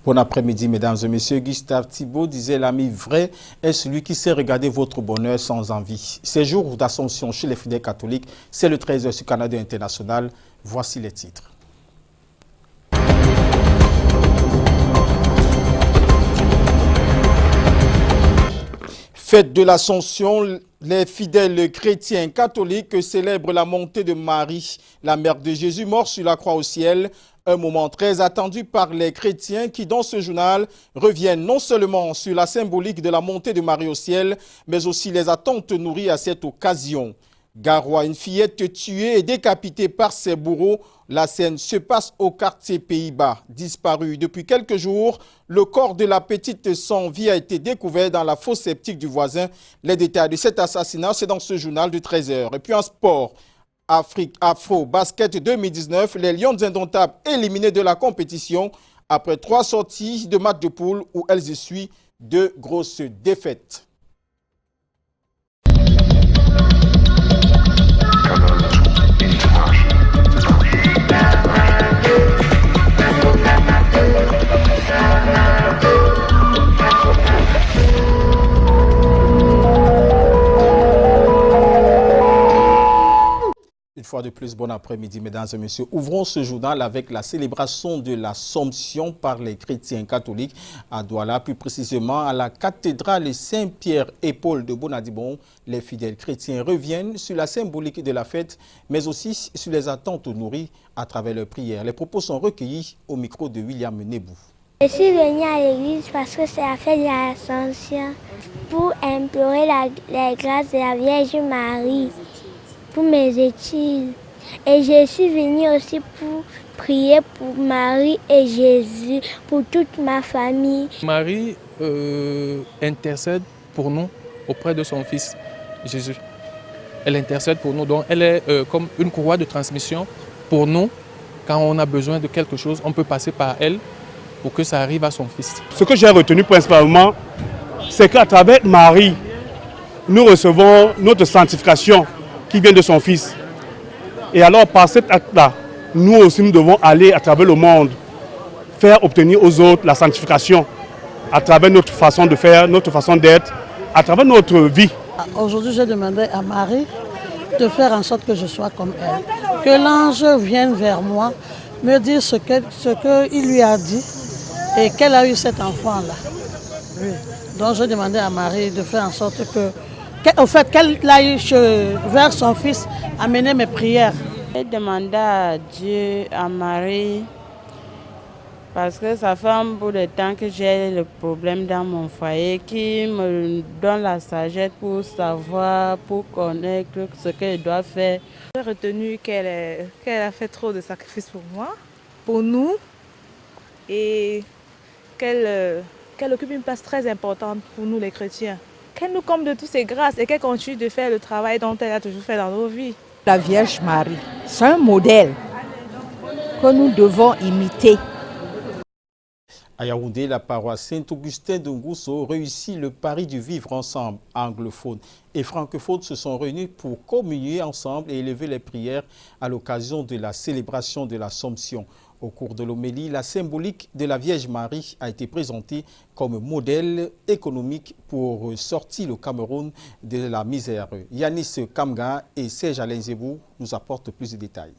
Bon après-midi, mesdames et messieurs. Gustave Thibault disait: l'ami vrai est celui qui sait regarder votre bonheur sans envie. Ces jours d'Assomption chez les fidèles catholiques, c'est le 13h sur Canada International. Voici les titres. Fête de l'Assomption, les fidèles chrétiens catholiques célèbrent la montée de Marie, la mère de Jésus, mort sur la croix au ciel. Un moment très attendu par les chrétiens qui, dans ce journal, reviennent non seulement sur la symbolique de la montée de Marie au ciel, mais aussi les attentes nourries à cette occasion. Garoua, une fillette tuée et décapitée par ses bourreaux. La scène se passe au quartier Pays-Bas. Disparu depuis quelques jours, le corps de la petite sans vie a été découvert dans la fosse septique du voisin. Les détails de cet assassinat, c'est dans ce journal de 13h. Et puis en sport, Afrique Afro Basket 2019, les Lions indomptables éliminés de la compétition après 3 sorties de match de poule où elles essuient de grosses défaites. Une fois de plus, bon après-midi, mesdames et messieurs. Ouvrons ce journal avec la célébration de l'Assomption par les chrétiens catholiques à Douala, plus précisément à la cathédrale Saint-Pierre et Paul de Bonadibon. Les fidèles chrétiens reviennent sur la symbolique de la fête, mais aussi sur les attentes nourries à travers leurs prières. Les propos sont recueillis au micro de William Nebou. Je suis venue à l'église parce que c'est la fête de l'Assomption pour implorer la grâce de la Vierge Marie pour mes études. Et je suis venue aussi pour prier pour Marie et Jésus, pour toute ma famille. Marie intercède pour nous auprès de son fils Jésus. Elle intercède pour nous, donc elle est comme une courroie de transmission pour nous. Quand on a besoin de quelque chose, on peut passer par elle pour que ça arrive à son fils. Ce que j'ai retenu principalement, c'est qu'à travers Marie, nous recevons notre sanctification qui vient de son fils. Et alors par cet acte-là, nous aussi nous devons aller à travers le monde, faire obtenir aux autres la sanctification, à travers notre façon de faire, notre façon d'être, à travers notre vie. Aujourd'hui, j'ai demandé à Marie de faire en sorte que je sois comme elle. Que l'ange vienne vers moi, me dire ce qu'il lui a dit et qu'elle a eu cet enfant-là. Oui. Donc j'ai demandé à Marie de faire en sorte qu'elle aille vers son fils amener mes prières. J'ai demandé à Dieu, à Marie, parce que ça fait un bout de temps que j'ai le problème dans mon foyer, qui me donne la sagesse pour savoir, pour connaître ce qu'elle doit faire. J'ai retenu qu'elle a fait trop de sacrifices pour moi, pour nous, et qu'elle occupe une place très importante pour nous les chrétiens. Qu'elle nous comble de toutes ses grâces et qu'elle continue de faire le travail dont elle a toujours fait dans nos vies. La Vierge Marie, c'est un modèle que nous devons imiter. À Yaoundé, la paroisse Saint-Augustin de Ngousso réussit le pari du vivre ensemble. Anglophones et francophones se sont réunis pour communier ensemble et élever les prières à l'occasion de la célébration de l'Assomption. Au cours de l'homélie, la symbolique de la Vierge Marie a été présentée comme modèle économique pour sortir le Cameroun de la misère. Yanis Kamga et Serge Alain Zebou nous apportent plus de détails.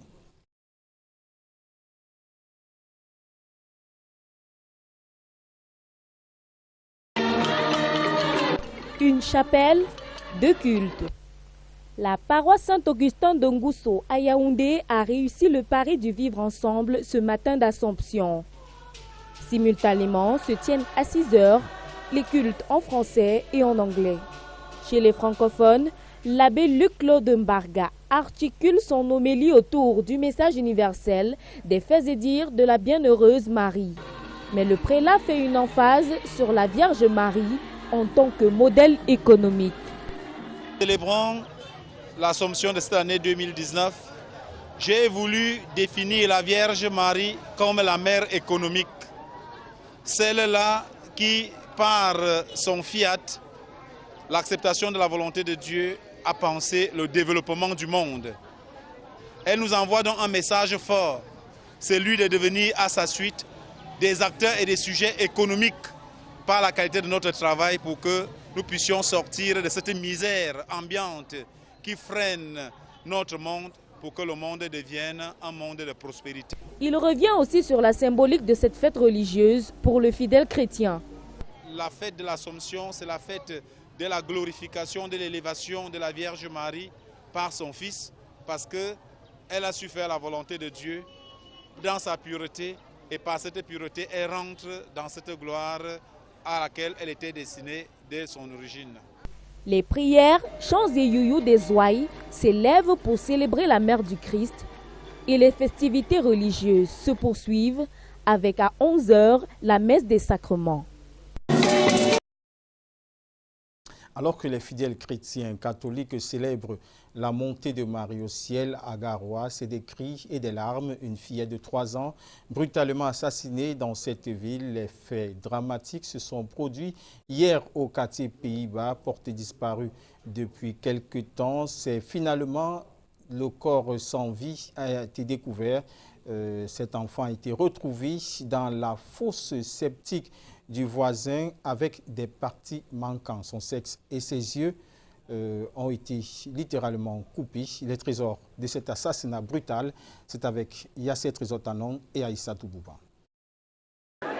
Une chapelle de culte. La paroisse Saint-Augustin de Ngousso à Yaoundé a réussi le pari du vivre ensemble ce matin d'Assomption. Simultanément se tiennent à 6 heures les cultes en français et en anglais. Chez les francophones, l'abbé Luc-Claude Mbarga articule son homélie autour du message universel des faits et dires de la bienheureuse Marie. Mais le prélat fait une emphase sur la Vierge Marie en tant que modèle économique. Célébrons l'Assomption de cette année 2019. J'ai voulu définir la Vierge Marie comme la mère économique. Celle-là qui, par son fiat, l'acceptation de la volonté de Dieu, a pensé le développement du monde. Elle nous envoie donc un message fort, celui de devenir à sa suite des acteurs et des sujets économiques par la qualité de notre travail pour que nous puissions sortir de cette misère ambiante qui freine notre monde pour que le monde devienne un monde de prospérité. Il revient aussi sur la symbolique de cette fête religieuse pour le fidèle chrétien. La fête de l'Assomption, c'est la fête de la glorification, de l'élévation de la Vierge Marie par son Fils, parce qu'elle a su faire la volonté de Dieu dans sa pureté, et par cette pureté, elle rentre dans cette gloire à laquelle elle était destinée dès son origine. Les prières, chants et youyou des ouailles s'élèvent pour célébrer la mère du Christ et les festivités religieuses se poursuivent avec à 11 h la messe des sacrements. Alors que les fidèles chrétiens catholiques célèbrent la montée de Marie au ciel à Garoua, c'est des cris et des larmes. Une fillette de 3 ans brutalement assassinée dans cette ville. Les faits dramatiques se sont produits hier au quartier Pays-Bas, porté disparu depuis quelque temps. C'est finalement le corps sans vie a été découvert. Cet enfant a été retrouvé dans la fosse septique du voisin avec des parties manquantes. Son sexe et ses yeux ont été littéralement coupés. Les trésors de cet assassinat brutal, c'est avec Yasser Trizotanon et Aïssa Toubouba.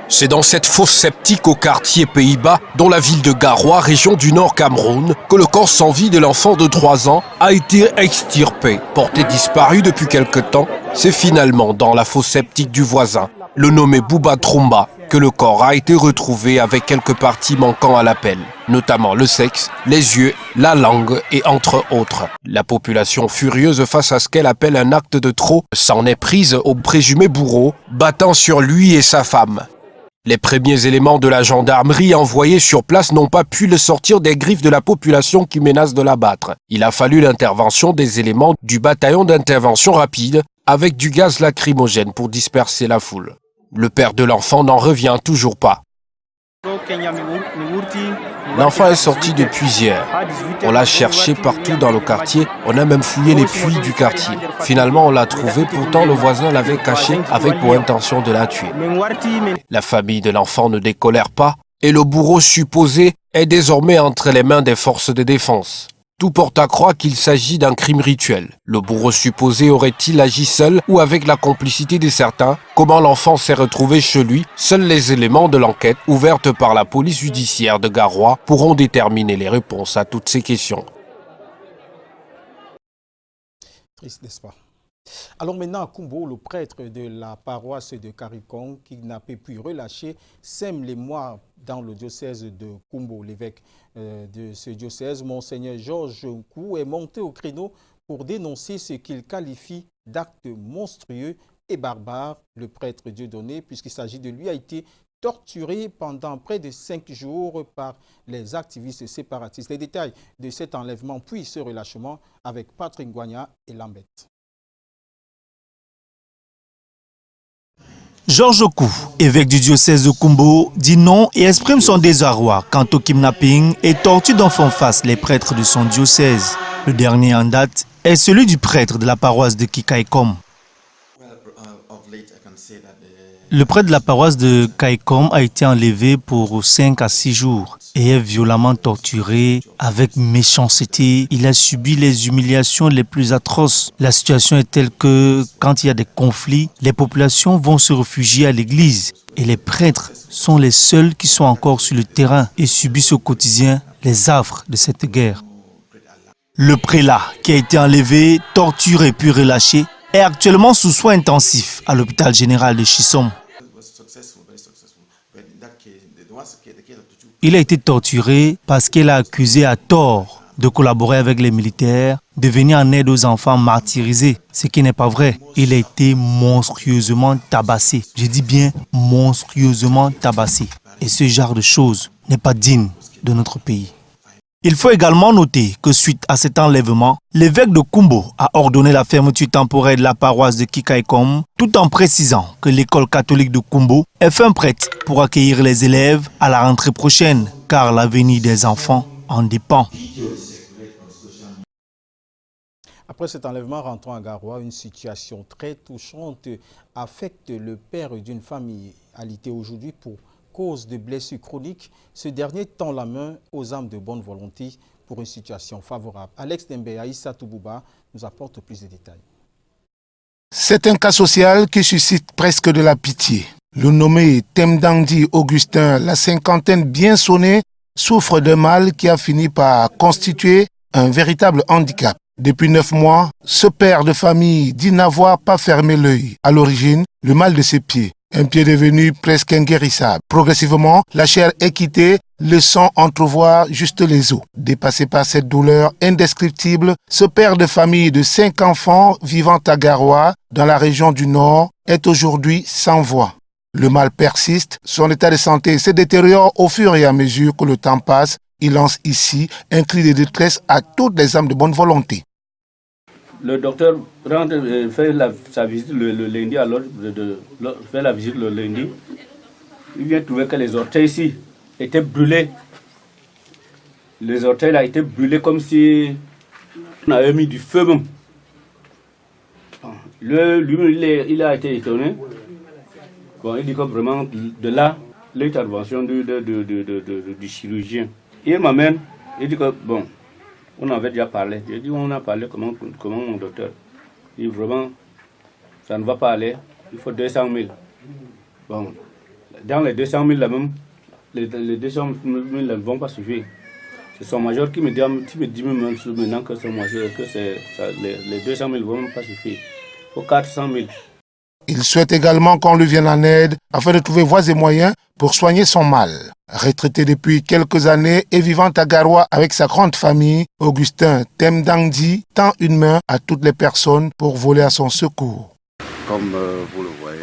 C'est dans cette fosse septique au quartier Pays-Bas, dans la ville de Garoua, région du Nord Cameroun, que le corps sans vie de l'enfant de 3 ans a été extirpé. Porté disparu depuis quelque temps, c'est finalement dans la fosse septique du voisin, le nommé Bouba Troumba, que le corps a été retrouvé avec quelques parties manquant à l'appel, notamment le sexe, les yeux, la langue et entre autres. La population furieuse face à ce qu'elle appelle un acte de trop s'en est prise au présumé bourreau, battant sur lui et sa femme. Les premiers éléments de la gendarmerie envoyés sur place n'ont pas pu le sortir des griffes de la population qui menace de l'abattre. Il a fallu l'intervention des éléments du bataillon d'intervention rapide avec du gaz lacrymogène pour disperser la foule. Le père de l'enfant n'en revient toujours pas. L'enfant est sorti depuis hier. On l'a cherché partout dans le quartier. On a même fouillé les puits du quartier. Finalement, on l'a trouvé. Pourtant, le voisin l'avait caché avec pour intention de la tuer. La famille de l'enfant ne décolère pas et le bourreau supposé est désormais entre les mains des forces de défense. Tout porte à croire qu'il s'agit d'un crime rituel. Le bourreau supposé aurait-il agi seul ou avec la complicité de certains? Comment l'enfant s'est retrouvé chez lui? Seuls les éléments de l'enquête ouverte par la police judiciaire de Garoua pourront déterminer les réponses à toutes ces questions. Triste, n'est-ce pas? Alors maintenant, à Kumbo, le prêtre de la paroisse de Caricom, kidnappé puis relâché, sème les mois dans le diocèse de Kumbo. L'évêque de ce diocèse, Monseigneur Georges Nkou, est monté au créneau pour dénoncer ce qu'il qualifie d'actes monstrueux et barbares. Le prêtre Dieudonné, puisqu'il s'agit de lui, a été torturé pendant près de 5 jours par les activistes séparatistes. Les détails de cet enlèvement puis ce relâchement avec Patrick Ngwanya et Lambette. Georges Okou, évêque du diocèse de Kumbo, dit non et exprime son désarroi quant au kidnapping et torture dont font face les prêtres de son diocèse. Le dernier en date est celui du prêtre de la paroisse de Kikaikom. Le prêtre de la paroisse de Kaikom a été enlevé pour 5 à 6 jours et est violemment torturé avec méchanceté. Il a subi les humiliations les plus atroces. La situation est telle que quand il y a des conflits, les populations vont se réfugier à l'église et les prêtres sont les seuls qui sont encore sur le terrain et subissent au quotidien les affres de cette guerre. Le prélat qui a été enlevé, torturé puis relâché est actuellement sous soins intensifs à l'hôpital général de Chisom. Il a été torturé parce qu'il a accusé à tort de collaborer avec les militaires, de venir en aide aux enfants martyrisés, ce qui n'est pas vrai. Il a été monstrueusement tabassé. Je dis bien monstrueusement tabassé. Et ce genre de choses n'est pas digne de notre pays. Il faut également noter que suite à cet enlèvement, l'évêque de Kumbo a ordonné la fermeture temporaire de la paroisse de Kikaikom, tout en précisant que l'école catholique de Kumbo est fin prête pour accueillir les élèves à la rentrée prochaine, car l'avenir des enfants en dépend. Après cet enlèvement rentrant à Garoua, une situation très touchante affecte le père d'une famille. alité aujourd'hui pour cause de blessures chroniques. Ce dernier tend la main aux âmes de bonne volonté pour une situation favorable. Alex Dembe Aïssa Toubouba nous apporte plus de détails. C'est un cas social qui suscite presque de la pitié. Le nommé Temdangdi Augustin, la cinquantaine bien sonnée, souffre d'un mal qui a fini par constituer un véritable handicap. Depuis 9 mois, ce père de famille dit n'avoir pas fermé l'œil. À l'origine, le mal de ses pieds. Un pied devenu presque inguérissable. Progressivement, la chair est quittée, laissant entrevoir juste les os. Dépassé par cette douleur indescriptible, ce père de famille de 5 enfants vivant à Garoua, dans la région du Nord, est aujourd'hui sans voix. Le mal persiste, son état de santé se détériore au fur et à mesure que le temps passe. Il lance ici un cri de détresse à toutes les âmes de bonne volonté. Le docteur fait sa visite le lundi, alors fait la visite le lundi. Il vient trouver que les orteils ici étaient brûlés. Les orteils là étaient brûlés comme si on avait mis du feu même. Lui, il a été étonné. Bon, il dit que vraiment, de là, l'intervention du chirurgien. Il m'amène, il dit que, bon, on avait déjà parlé. J'ai dit, on a parlé, comment mon docteur? Il dit, vraiment, ça ne va pas aller, il faut 200 000. Bon, dans les 200 000 là même, les 200 000 ne vont pas suffire. C'est son major qui me dit maintenant que c'est major, que les 200 000 ne vont pas suffire. Il faut 400 000. Il souhaite également qu'on lui vienne en aide afin de trouver voies et moyens pour soigner son mal. Retraité depuis quelques années et vivant à Garoua avec sa grande famille, Augustin Temdangdi tend une main à toutes les personnes pour voler à son secours. Comme vous le voyez,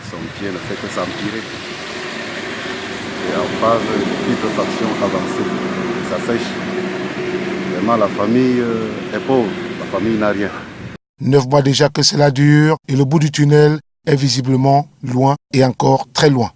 son pied ne fait que s'empirer. Et en phase de putréfaction avancée, ça sèche. Vraiment, la famille est pauvre, la famille n'a rien. 9 mois déjà que cela dure et le bout du tunnel est visiblement loin et encore très loin.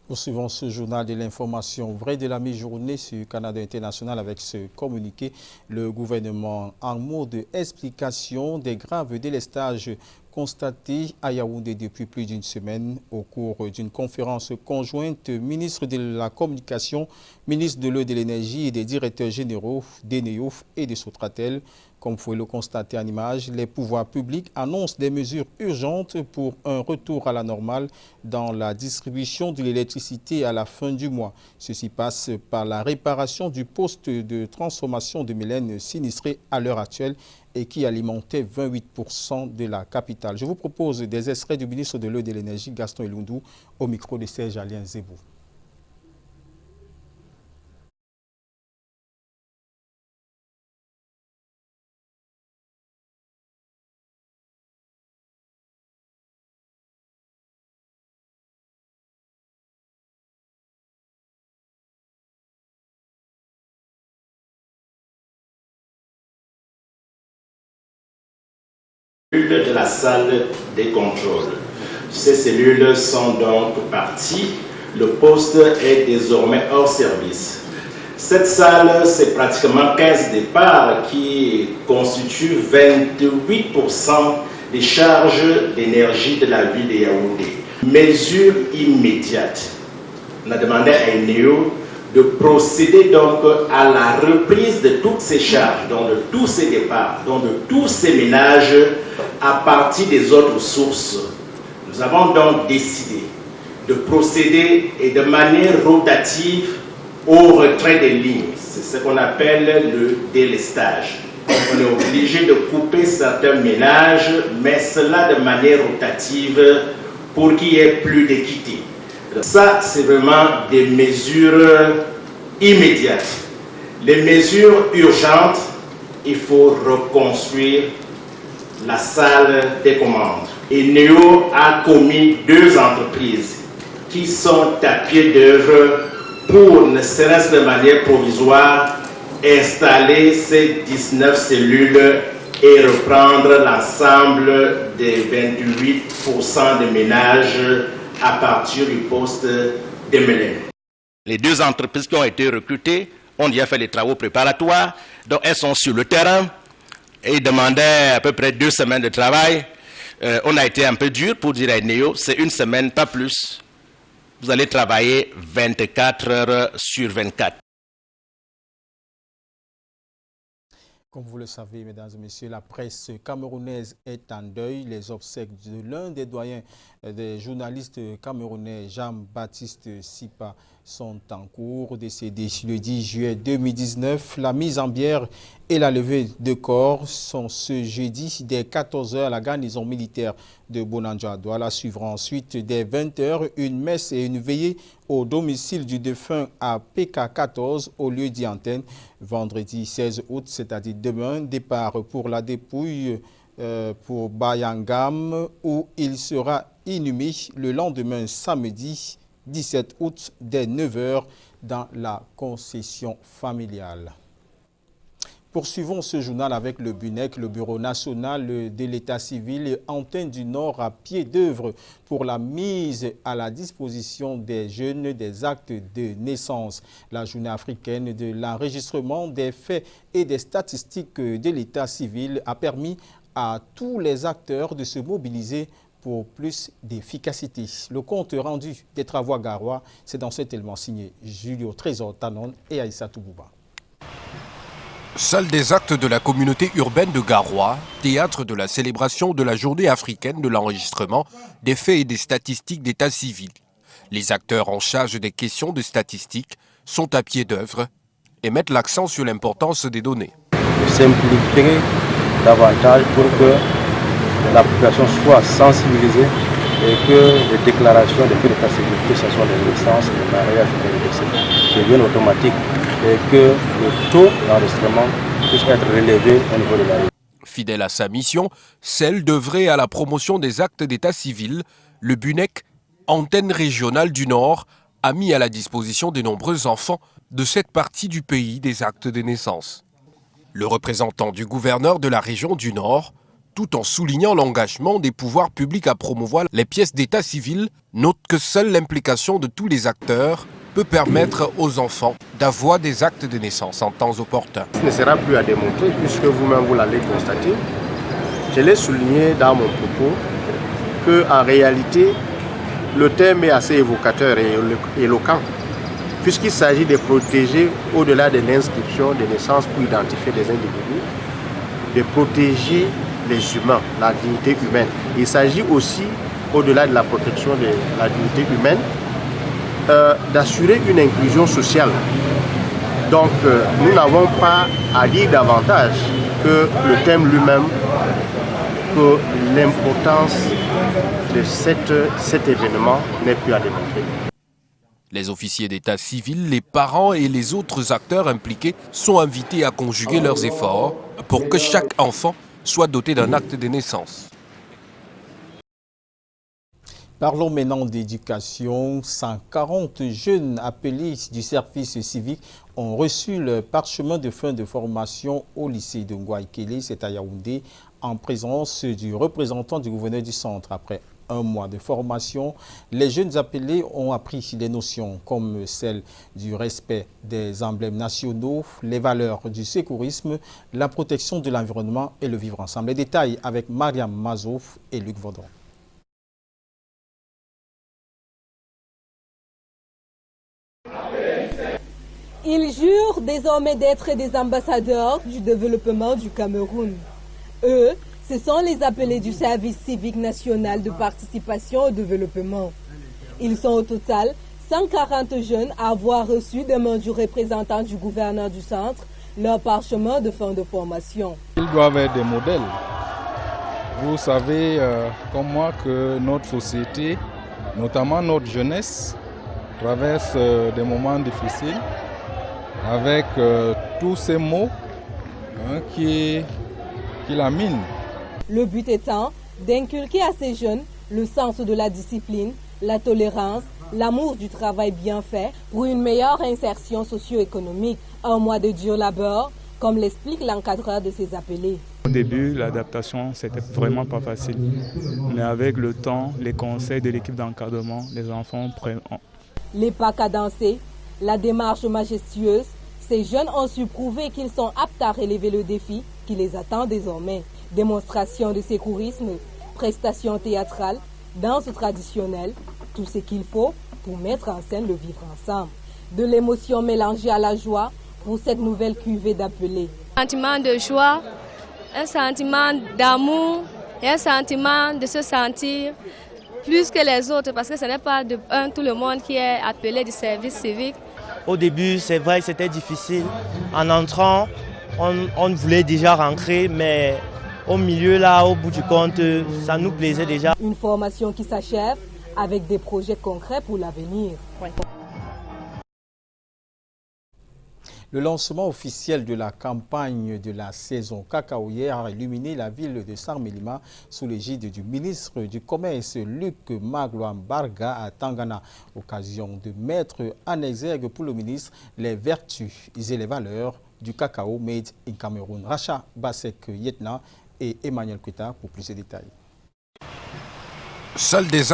Poursuivons ce journal de l'information vraie de la mi-journée sur Canada International avec ce communiqué. Le gouvernement en mode d'explication des graves délestages constatés à Yaoundé depuis plus d'une semaine au cours d'une conférence conjointe ministre de la Communication, ministre de l'Eau et de l'Énergie et des directeurs généraux d'Eneof et de Sotratel. Comme vous pouvez le constater en image, les pouvoirs publics annoncent des mesures urgentes pour un retour à la normale dans la distribution de l'électricité à la fin du mois. Ceci passe par la réparation du poste de transformation de Mélène sinistré à l'heure actuelle et qui alimentait 28% de la capitale. Je vous propose des extraits du ministre de l'Eau et de l'Énergie, Gaston Elundou, au micro de Serge Alien Zébou. De la salle des contrôles. Ces cellules sont donc parties. Le poste est désormais hors service. Cette salle, c'est pratiquement 15 départs qui constituent 28% des charges d'énergie de la ville de Yaoundé. Mesure immédiate. On a demandé à Eneo de procéder donc à la reprise de toutes ces charges, donc de tous ces départs, donc de tous ces ménages à partir des autres sources. Nous avons donc décidé de procéder et de manière rotative au retrait des lignes. C'est ce qu'on appelle le délestage. On est obligé de couper certains ménages, mais cela de manière rotative pour qu'il y ait plus d'équité. Ça, c'est vraiment des mesures immédiates. Les mesures urgentes, il faut reconstruire la salle des commandes. Eneo a commis 2 entreprises qui sont à pied d'œuvre pour, ne serait-ce de manière provisoire, installer ces 19 cellules et reprendre l'ensemble des 28% de ménages à partir du poste de Mélène. Les 2 entreprises qui ont été recrutées ont déjà fait les travaux préparatoires, donc elles sont sur le terrain et demandaient à peu près 2 semaines de travail. on a été un peu dur pour dire à Néo, c'est une semaine, pas plus. Vous allez travailler 24 heures sur 24. Comme vous le savez, mesdames et messieurs, la presse camerounaise est en deuil. Les obsèques de l'un des doyens des journalistes camerounais, Jean-Baptiste Sipa, sont en cours. Décédé le 10 juillet 2019, la mise en bière et la levée de corps sont ce jeudi dès 14 h à la garnison militaire de Bonandia-Douala. Suivra ensuite dès 20 h une messe et une veillée au domicile du défunt à PK14 au lieu d'antenne. Vendredi 16 août, c'est-à-dire demain, départ pour la dépouille pour Bayangam où il sera inhumé le lendemain samedi 17 août dès 9 h dans la concession familiale. Poursuivons ce journal avec le BUNEC, le Bureau national de l'état civil et Antenne du Nord à pied d'œuvre pour la mise à la disposition des jeunes des actes de naissance. La journée africaine de l'enregistrement des faits et des statistiques de l'état civil a permis à tous les acteurs de se mobiliser pour plus d'efficacité. Le compte rendu des travaux à Garoua, c'est dans cet élément signé Julio Trésor Tanon et Aïssa Toubouba. Salle des actes de la communauté urbaine de Garoua, théâtre de la célébration de la journée africaine de l'enregistrement des faits et des statistiques d'état civil. Les acteurs en charge des questions de statistiques sont à pied d'œuvre et mettent l'accent sur l'importance des données. Simplifier davantage pour que la population soit sensibilisée et que les déclarations des faits d'état civil, que ce soit les naissances, les mariages, les décès, deviennent automatiques et que le taux d'enregistrement puisse être relevé au niveau de la rue. Fidèle à sa mission, celle d'œuvrer à la promotion des actes d'état civil, le BUNEC, antenne régionale du Nord, a mis à la disposition de nombreux enfants de cette partie du pays des actes de naissance. Le représentant du gouverneur de la région du Nord, tout en soulignant l'engagement des pouvoirs publics à promouvoir les pièces d'état civil, note que seule l'implication de tous les acteurs peut permettre aux enfants d'avoir des actes de naissance en temps opportun. Ce ne sera plus à démontrer puisque vous-même vous l'allez constater. Je l'ai souligné dans mon propos qu'en réalité, le thème est assez évocateur et éloquent puisqu'il s'agit de protéger au-delà de l'inscription des naissances pour identifier des individus, de protéger les humains, la dignité humaine. Il s'agit aussi, au-delà de la protection de la dignité humaine, d'assurer une inclusion sociale. Donc nous n'avons pas à dire davantage que le thème lui-même, que l'importance de cet événement n'est plus à démontrer. Les officiers d'état civil, les parents et les autres acteurs impliqués sont invités à conjuguer leurs efforts pour que chaque enfant soit doté d'un acte de naissance. Parlons maintenant d'éducation. 140 jeunes appelés du service civique ont reçu le parchemin de fin de formation au lycée de Ngouaïkélé, c'est à Yaoundé, en présence du représentant du gouverneur du centre. Après un mois de formation, les jeunes appelés ont appris des notions comme celle du respect des emblèmes nationaux, les valeurs du secourisme, la protection de l'environnement et le vivre ensemble. Les détails avec Mariam Mazouf et Luc Vaudron. Ils jurent désormais d'être des ambassadeurs du développement du Cameroun. Eux, ce sont les appelés du service civique national de participation au développement. Ils sont au total 140 jeunes à avoir reçu des mains du représentant du gouverneur du centre leur parchemin de fin de formation. Ils doivent être des modèles. Vous savez comme moi que notre société, notamment notre jeunesse, traverse des moments difficiles avec tous ces mots qui la minent. Le but étant d'inculquer à ces jeunes le sens de la discipline, la tolérance, l'amour du travail bien fait pour une meilleure insertion socio-économique. Un mois de dur labeur, comme l'explique l'encadreur de ces appelés. Au début, l'adaptation, c'était vraiment pas facile. Mais avec le temps, les conseils de l'équipe d'encadrement, les enfants prennent. Les pas cadencés, la démarche majestueuse, ces jeunes ont su prouver qu'ils sont aptes à relever le défi qui les attend désormais. Démonstration de secourisme, Prestations théâtrales, danse traditionnelle, tout ce qu'il faut pour mettre en scène le vivre ensemble. De l'émotion mélangée à la joie pour cette nouvelle cuvée d'Apelé. Un sentiment de joie, un sentiment d'amour et un sentiment de se sentir plus que les autres parce que ce n'est pas tout le monde qui est appelé du service civique. Au début, c'est vrai que c'était difficile. En entrant, on voulait déjà rentrer, mais au milieu, là, au bout du compte, ça nous plaisait déjà. Une formation qui s'achève avec des projets concrets pour l'avenir. Le lancement officiel de la campagne de la saison cacaoyère a illuminé la ville de Sarmelima sous l'égide du ministre du Commerce Luc Magloire-Mbarga à Tangana. Occasion de mettre en exergue pour le ministre les vertus et les valeurs du cacao made in Cameroun. Racha Basek Yetna et Emmanuel Kweta pour plus de détails. Seuls des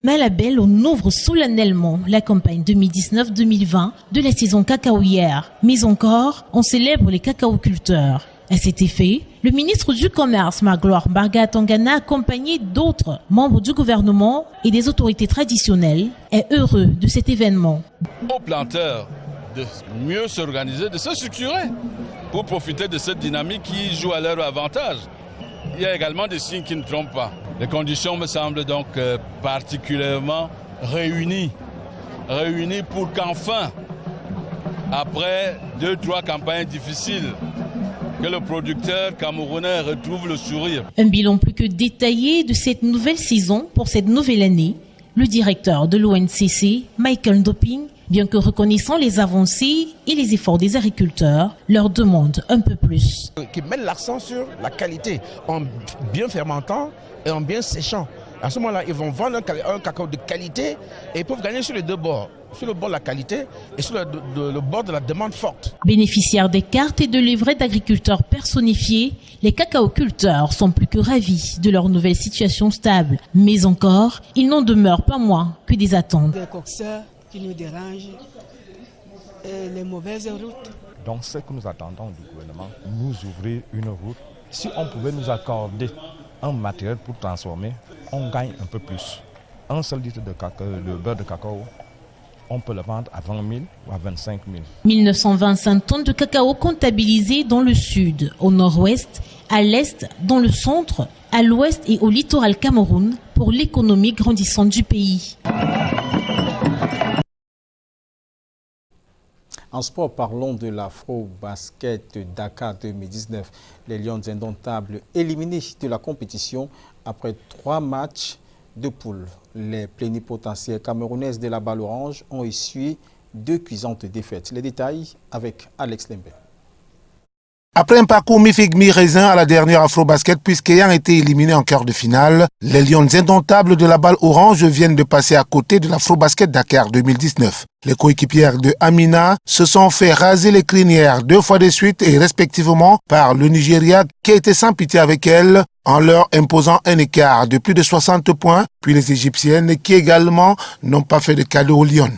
Malabel, on ouvre solennellement la campagne 2019-2020 de la saison cacaoyère. Mais encore, on célèbre les cacaoculteurs. À cet effet, le ministre du Commerce, Magloire-Mbarga Tangana, accompagné d'autres membres du gouvernement et des autorités traditionnelles, est heureux de cet événement. Aux planteurs de mieux s'organiser, de se structurer pour profiter de cette dynamique qui joue à leur avantage. Il y a également des signes qui ne trompent pas. Les conditions me semblent donc particulièrement réunies pour qu'enfin, après 2-3 campagnes difficiles, que le producteur camerounais retrouve le sourire. Un bilan plus que détaillé de cette nouvelle saison pour cette nouvelle année. Le directeur de l'ONCC, Michael Ndoping, bien que reconnaissant les avancées et les efforts des agriculteurs, leur demande un peu plus. Qui mettent l'accent sur la qualité, en bien fermentant et en bien séchant. À ce moment-là, ils vont vendre un cacao de qualité et ils peuvent gagner sur les deux bords. Sur le bord de la qualité et sur le bord de la demande forte. Bénéficiaires des cartes et de livrets d'agriculteurs personnifiés, les cacaoculteurs sont plus que ravis de leur nouvelle situation stable. Mais encore, ils n'en demeurent pas moins que des attentes. Des coxeurs qui nous dérangent et les mauvaises routes. Donc ce que nous attendons du gouvernement, nous ouvrir une route. Si on pouvait nous accorder un matériel pour transformer, on gagne un peu plus. Un seul litre de beurre de cacao, on peut le vendre à 20 000 ou à 25 000. 1925 tonnes de cacao comptabilisées dans le sud, au nord-ouest, à l'est, dans le centre, à l'ouest et au littoral Cameroun pour l'économie grandissante du pays. En sport, parlons de l'Afro-Basket Dakar 2019. Les Lions indomptables éliminés de la compétition après 3 matchs de poule. Les plénipotentiaires camerounaises de la balle orange ont essuyé 2 cuisantes défaites. Les détails avec Alex Lembe. Après un parcours mi-figue mi-raisin à la dernière Afro-Basket, puisqu'ayant été éliminés en quart de finale, les Lions indomptables de la balle orange viennent de passer à côté de l'Afro-Basket Dakar 2019. Les coéquipières de Amina se sont fait raser les crinières 2 fois de suite et respectivement par le Nigeria qui a été sans pitié avec elles en leur imposant un écart de plus de 60 points, puis les Égyptiennes qui également n'ont pas fait de cadeau aux Lions.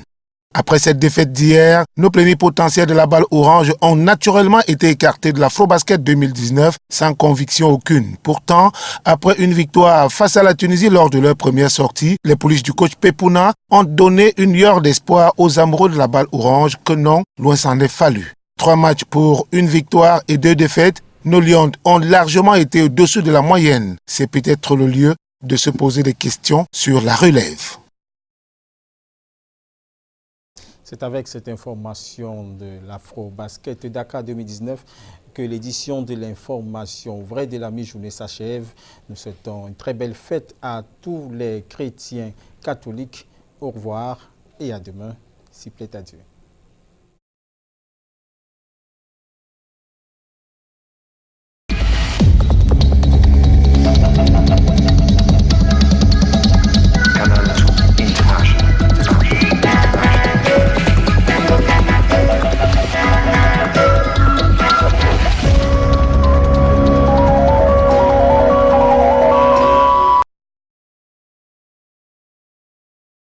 Après cette défaite d'hier, nos plénipotentiaires de la balle orange ont naturellement été écartés de l'Afro-Basket 2019 sans conviction aucune. Pourtant, après une victoire face à la Tunisie lors de leur première sortie, les pouliches du coach Pepouna ont donné une lueur d'espoir aux amoureux de la balle orange que non, loin s'en est fallu. 3 matchs pour 1 victoire et 2 défaites, nos Lions ont largement été au-dessus de la moyenne. C'est peut-être le lieu de se poser des questions sur la relève. C'est avec cette information de l'Afro-Basket Dakar 2019 que l'édition de l'information vraie de la mi-journée s'achève. Nous souhaitons une très belle fête à tous les chrétiens catholiques. Au revoir et à demain, s'il plaît à Dieu.